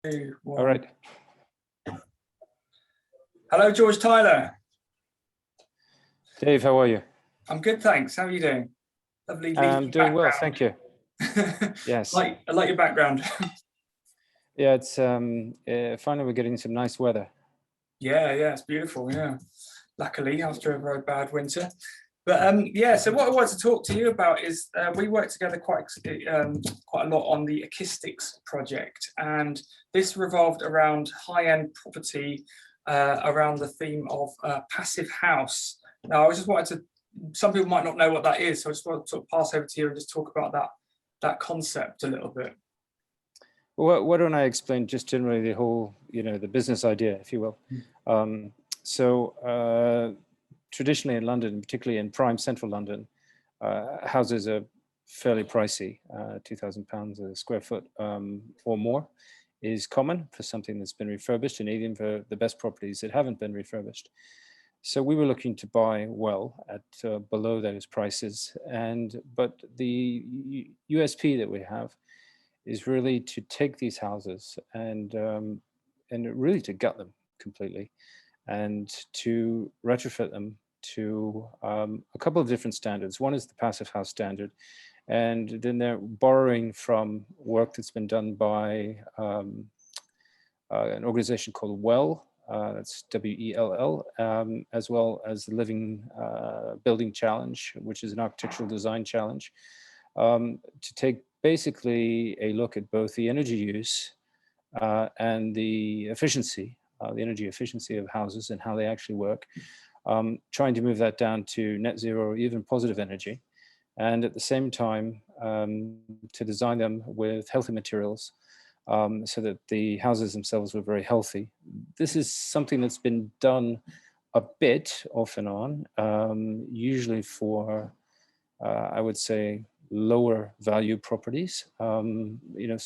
Two, All right. Hello, George Tyler. Dave, how are you? I'm good, thanks. How are you doing? Lovely. I'm doing well, thank you. Yes. I like your background. Yeah, it's finally we're getting some nice weather. Yeah, it's beautiful. Yeah, luckily after a very bad winter. But yeah, so what I wanted to talk to you about is we work together quite a lot on the Ekistics project, and this revolved around high-end property around the theme of passive house. Now, I just wanted to. Some people might not know what that is, so I just want to sort of pass over to you and just talk about that concept a little bit. Well, why don't I explain just generally the whole, the business idea, if you will. Traditionally in London, particularly in prime central London, houses are fairly pricey. £2,000 a square foot or more is common for something that's been refurbished, and even for the best properties that haven't been refurbished. So we were looking to buy well at below those prices, but the USP that we have is really to take these houses and really to gut them completely, and to retrofit them to a couple of different standards. One is the passive house standard, and then they're borrowing from work that's been done by an organization called WELL, that's WELL, as well as the Living Building Challenge, which is an architectural design challenge, to take basically a look at both the energy use and the efficiency, the energy efficiency of houses and how they actually work, trying to move that down to net zero or even positive energy, and at the same time to design them with healthy materials so that the houses themselves were very healthy. This is something that's been done a bit off and on, usually for, I would say, lower value properties, some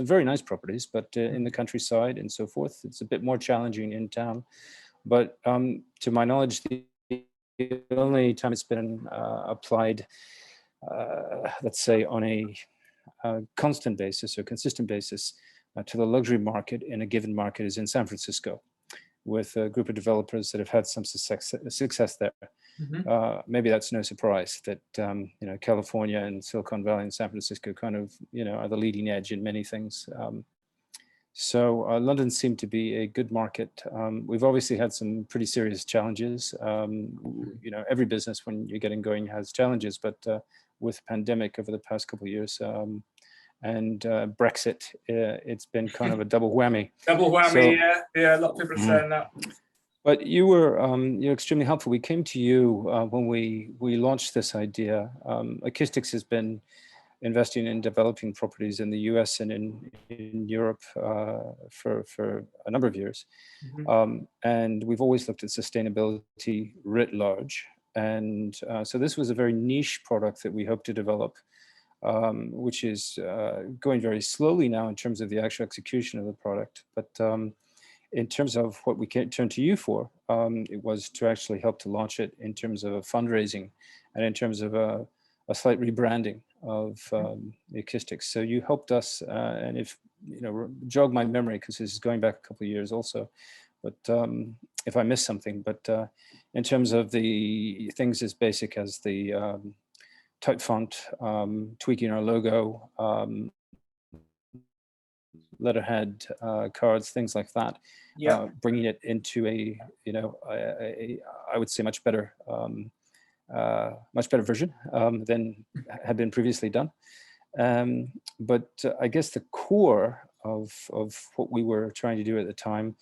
very nice properties, but in the countryside and so forth, it's a bit more challenging in town. But to my knowledge, the only time it's been applied, let's say on a constant basis or consistent basis to the luxury market in a given market is in San Francisco, with a group of developers that have had some success there. Maybe that's no surprise that California and Silicon Valley and San Francisco kind of are the leading edge in many things. So London seemed to be a good market. We've obviously had some pretty serious challenges. Every business when you're getting going has challenges, but with pandemic over the past couple of years and Brexit, it's been kind of a double whammy. Double whammy, so, yeah. A lot of people are saying that. But you're extremely helpful. We came to you when we launched this idea. Ekistics has been investing in developing properties in the US and in Europe for a number of years. And we've always looked at sustainability writ large. And so this was a very niche product that we hope to develop, which is going very slowly now in terms of the actual execution of the product. But in terms of what we can turn to you for, it was to actually help to launch it in terms of fundraising and in terms of a slight rebranding of Ekistics. So you helped us, and if jog my memory, because this is going back a couple of years also, but if I missed something, but in terms of the things as basic as the type font, tweaking our logo, letterhead, cards, things like that, bringing it into a I would say much better version than had been previously done. But I guess the core of what we were trying to do at the time,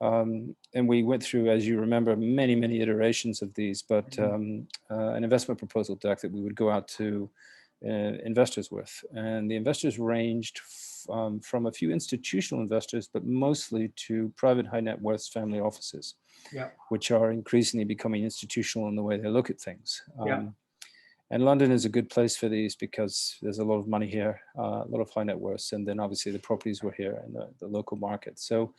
and we went through, as you remember, many iterations of these, but an investment proposal deck that we would go out to investors with. And the investors ranged from a few institutional investors, but mostly to private high net worth family offices, which are increasingly becoming institutional in the way they look at things. And London is a good place for these because there's a lot of money here, a lot of high net worths, and then obviously the properties were here in the local market. So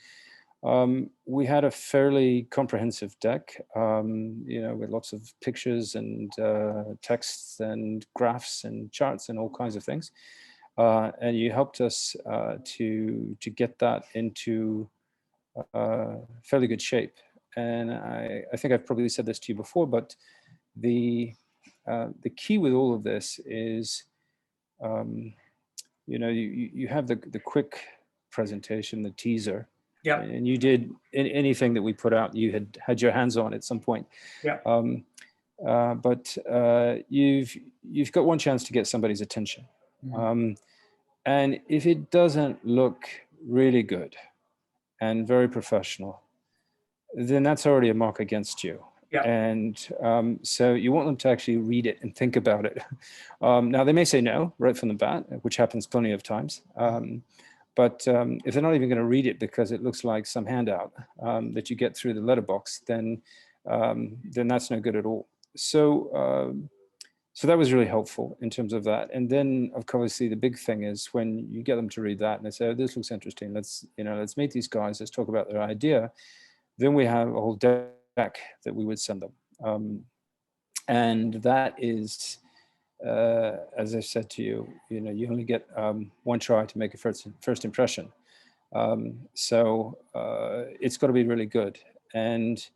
we had a fairly comprehensive deck, with lots of pictures and texts and graphs and charts and all kinds of things. and you helped us to get that into fairly good shape. And I think I've probably said this to you before, but the key with all of this is, you know, you have the quick presentation, the teaser, Yeah. and you did anything that we put out, you had your hands on at some point. Yeah. But you've got one chance to get somebody's attention. And if it doesn't look really good and very professional, then that's already a mark against you. Yeah. And so you want them to actually read it and think about it. Now, they may say no right from the bat, which happens plenty of times. But if they're not even going to read it because it looks like some handout that you get through the letterbox, then that's no good at all. So that was really helpful in terms of that. And then, of course, the big thing is when you get them to read that and they say, oh, this looks interesting. Let's meet these guys. Let's talk about their idea. Then we have a whole deck that we would send them. And that is, as I said to you, you only get one try to make a first impression. So it's got to be really good. And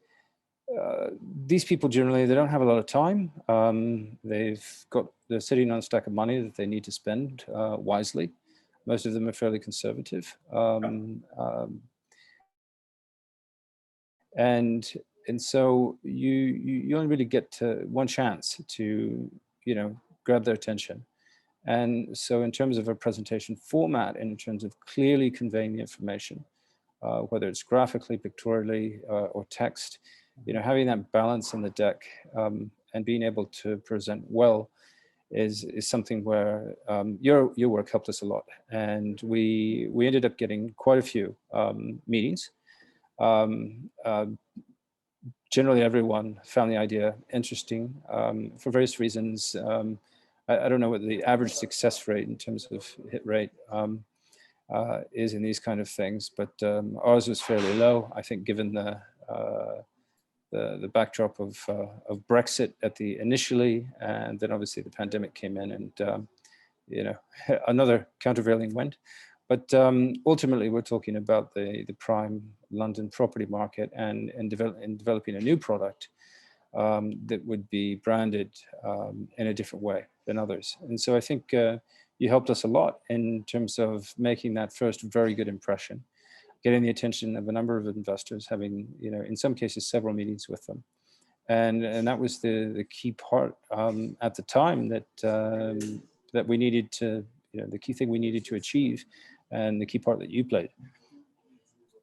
these people generally, they don't have a lot of time. They're sitting on a stack of money that they need to spend wisely. Most of them are fairly conservative. And so you only really get one chance to, grab their attention. And so in terms of a presentation format, and in terms of clearly conveying the information, whether it's graphically, pictorially, or text, having that balance in the deck and being able to present well is something where your work helped us a lot. And we ended up getting quite a few meetings. Generally, everyone found the idea interesting for various reasons. I don't know what the average success rate in terms of hit rate is in these kind of things, but ours was fairly low, I think, given the backdrop of Brexit initially, and then obviously the pandemic came in, and another countervailing wind. But ultimately, we're talking about the prime London property market, and developing a new product that would be branded in a different way than others. And so I think you helped us a lot in terms of making that first very good impression, getting the attention of a number of investors, having, in some cases, several meetings with them. And that was the key part at the time that we needed to, the key thing we needed to achieve, and the key part that you played.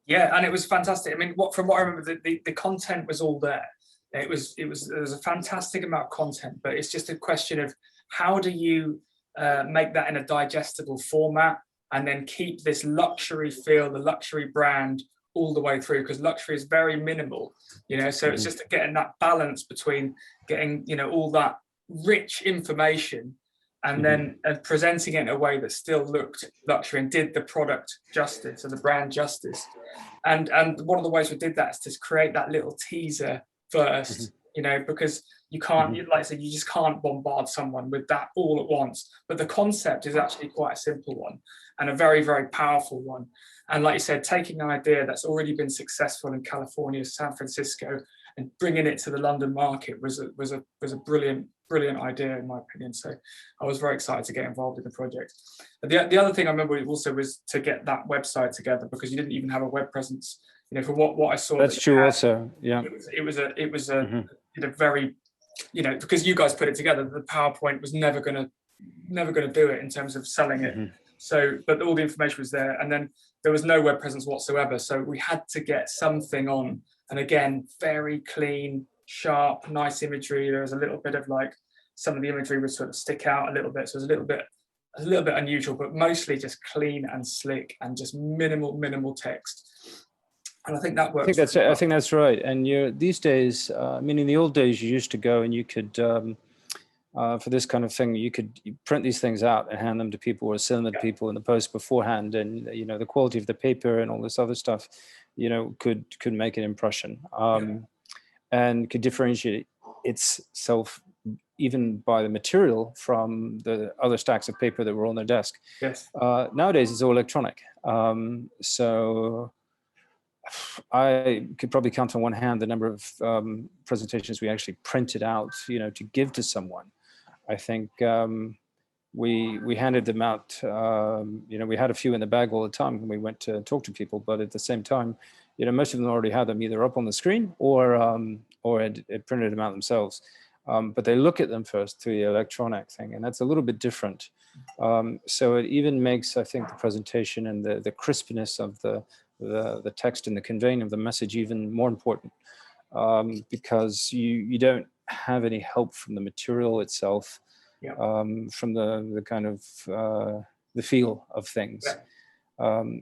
Yeah, and it was fantastic. I mean, from what I remember, the content was all there. There was a fantastic amount of content, but it's just a question of how do you make that in a digestible format, and then keep this luxury feel, the luxury brand, all the way through, because luxury is very minimal, so it's just getting that balance between getting, all that rich information and then presenting it in a way that still looked luxury and did the product justice and the brand justice. And one of the ways we did that is to create that little teaser first, because you can't, like I said, you just can't bombard someone with that all at once. But the concept is actually quite a simple one and a very, very powerful one. And like you said, taking an idea that's already been successful in California, San Francisco, and bringing it to the London market was a brilliant idea, in my opinion. So I was very excited to get involved in the project. The other thing I remember also was to get that website together, because you didn't even have a web presence. From what I saw. That's true. Also, yeah. It was a very, because you guys put it together, the PowerPoint was never gonna do it in terms of selling it. So, but all the information was there, and then there was no web presence whatsoever. So we had to get something on, and again, very clean, sharp, nice imagery. There was a little bit of some of the imagery would sort of stick out a little bit, so it was a little bit unusual, but mostly just clean and slick and just minimal text. And I think that works. I think that's right. And these days, in the old days, you used to go and you could, for this kind of thing, you print these things out and hand them to people, or send them to people in the post beforehand. And the quality of the paper and all this other stuff, could make an impression, and could differentiate itself even buy the material from the other stacks of paper that were on their desk. Yes. Nowadays, it's all electronic. So I could probably count on one hand the number of presentations we actually printed out, to give to someone. I think we handed them out. We had a few in the bag all the time when we went to talk to people, but at the same time, most of them already had them either up on the screen or had printed them out themselves. But they look at them first through the electronic thing, and that's a little bit different. So it even makes, I think, the presentation and the crispness of the text and the conveying of the message even more important, because you don't have any help from the material itself, Yeah. from the kind of the feel of things. Yeah.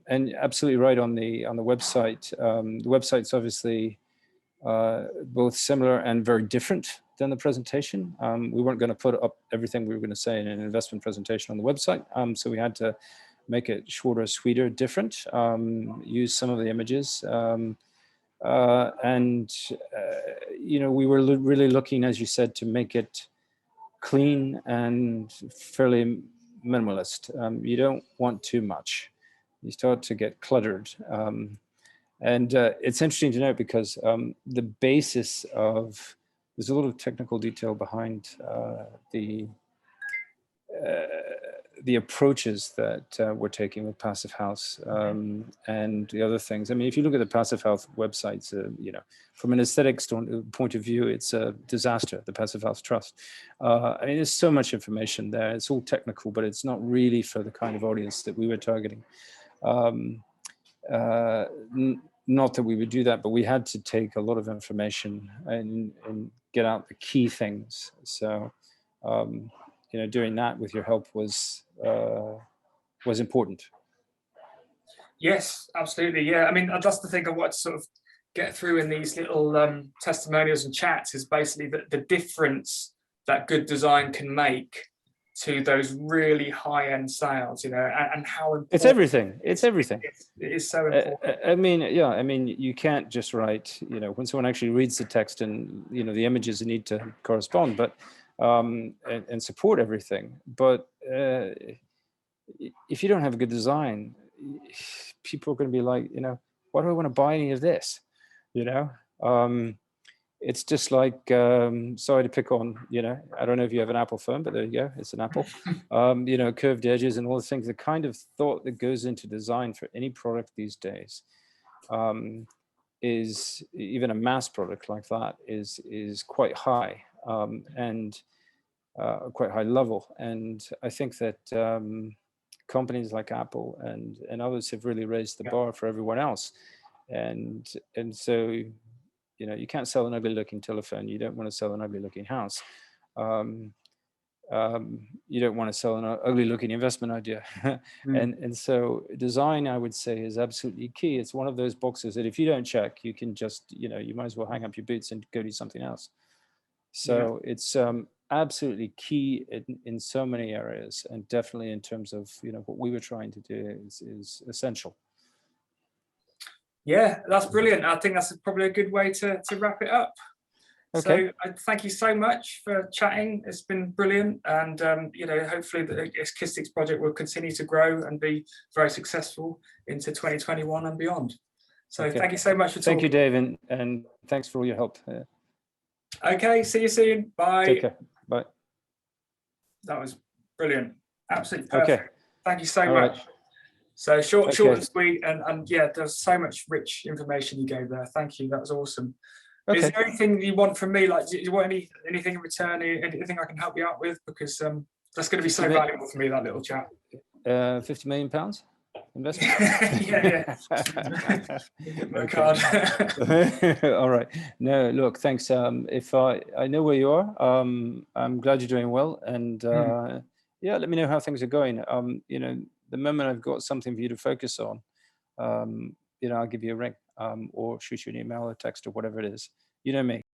And absolutely right on the website. The website's obviously both similar and very different than the presentation. We weren't going to put up everything we were going to say in an investment presentation on the website, so we had to make it shorter, sweeter, different, use some of the images. We were really looking, as you said, to make it clean and fairly minimalist. You don't want too much. You start to get cluttered. And it's interesting to note because the basis of, there's a lot of technical detail behind the approaches that we're taking with Passive House and the other things. I mean, if you look at the Passive House websites, from an aesthetics point of view, it's a disaster, the Passive House Trust. I mean, there's so much information there. It's all technical, but it's not really for the kind of audience that we were targeting. Not that we would do that, but we had to take a lot of information and get out the key things. So, doing that with your help was important. Yes, absolutely. Yeah, I mean, that's the thing I want to sort of get through in these little testimonials and chats is basically the difference that good design can make to those really high-end sales, and how important it's everything. It's everything. It is so important. I mean, you can't just write, when someone actually reads the text and, the images need to correspond, but and support everything. But if you don't have a good design, people are going to be like, why do I want to buy any of this? It's just like, sorry to pick on, I don't know if you have an Apple phone, but there you go, it's an Apple. Curved edges and all the things, the kind of thought that goes into design for any product these days, is even a mass product like that is quite high, and quite high level. And I think that companies like Apple and others have really raised the bar for everyone else. And so, you can't sell an ugly looking telephone. You don't want to sell an ugly looking house. You don't want to sell an ugly looking investment idea. And so design, I would say, is absolutely key. It's one of those boxes that if you don't check, you can just, you might as well hang up your boots and go do something else. So it's absolutely key in so many areas, and definitely in terms of, what we were trying to do is essential. Yeah, that's brilliant. I think that's probably a good way to wrap it up. Okay. So thank you so much for chatting. It's been brilliant. And, hopefully the Ekistics project will continue to grow and be very successful into 2021 and beyond. So Thank you so much for talking. Thank you, David, and thanks for all your help. Okay, see you soon. Bye. Take care. Bye. That was brilliant. Absolutely perfect. Okay. Thank you so much. Right. So short and sweet, and yeah, there's so much rich information you gave there. Thank you. That was awesome. Okay. Is there anything you want from me? Like, do you want anything in return? Anything I can help you out with? Because that's going to be so valuable for me, that little chat. 50 million pounds investment. yeah. My card. All right. No, look, thanks. If I know where you are, I'm glad you're doing well, and yeah, let me know how things are going. The moment I've got something for you to focus on, I'll give you a ring, or shoot you an email or text or whatever it is. You know me.